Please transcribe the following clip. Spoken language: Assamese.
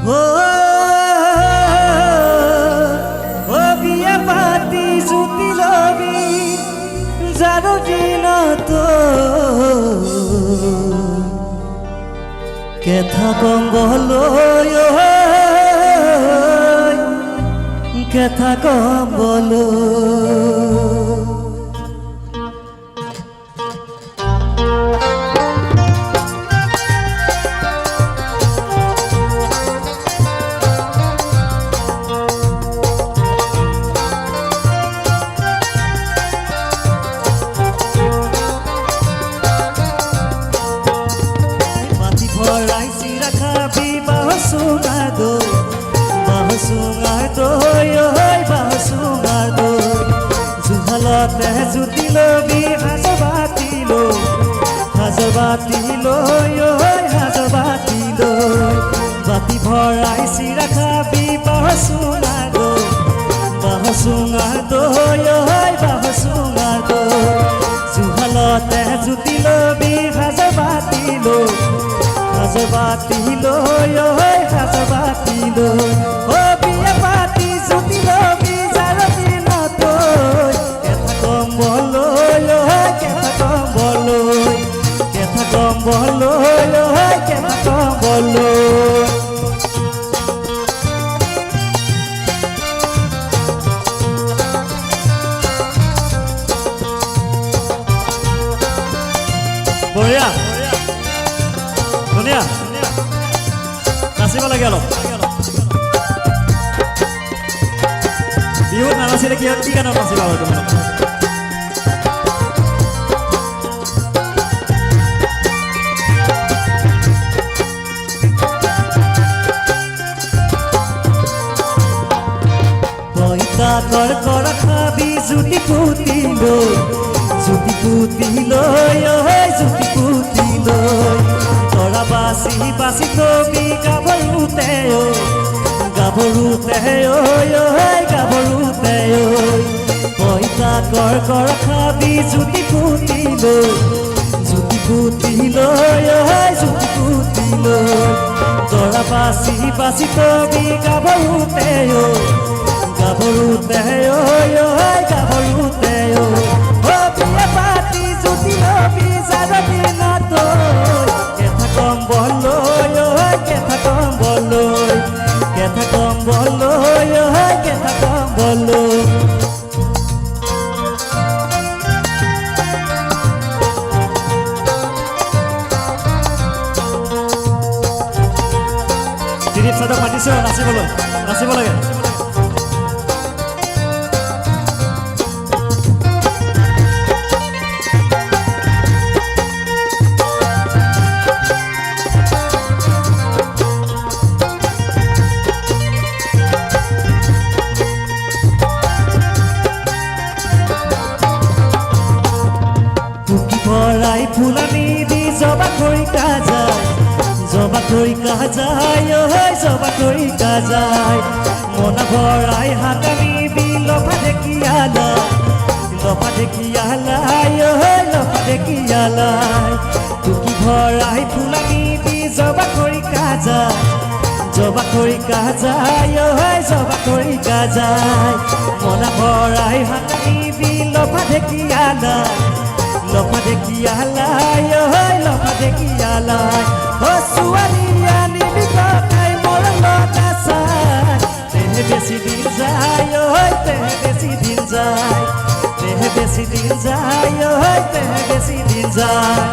ও ও বিয়া পাতি জুতি লবি যার দিন তো কেথা কম বলো কেথা কম বলো জুহালতে জুতি লবি হাজবাতিলো হাজবাতিলো বাতি ভৰাই চিৰা খাবি বাহচুঙা দৈ জুহালতে জুতি লবি হাজবাতিলো ও বিয়া পাতি জুতি লবি যাৰ দিন তই কেথা কম বলো কেথা কম বলো বঢ়িয়া ধুনীয়া নাচিব লাগে অলপ বিহুত নানাচিলে কি গানত নাচিবা বাৰু তোমালোক কৰ খাবি জুতি পুতি লৈ তৰা বাচি থবি গাভৰুতে পইতা কৰ খাবি জুতি পুতি লৈ তৰা বাচি থবি গাভৰুতে ও বিয়া পাতি জুতি লবি যাৰ দিন তই কেথা কম বলো দিলীপ চাদক মাতিছো নাচিব লাগে ভৰাই ফুলানি দি জবা খৰি কাজায় মনা ভৰাই হাতানি দি লফা দেখিয়ালাই টুকি ভৰাই ফুলানি দি জবা খৰি কাজায় মনা ভৰাই হাতানি দি লফা দেখিয়ালাই ও ছোৱালী আনিবি ককাই মোৰ লতা চাই তেহে বেছি দিন যায়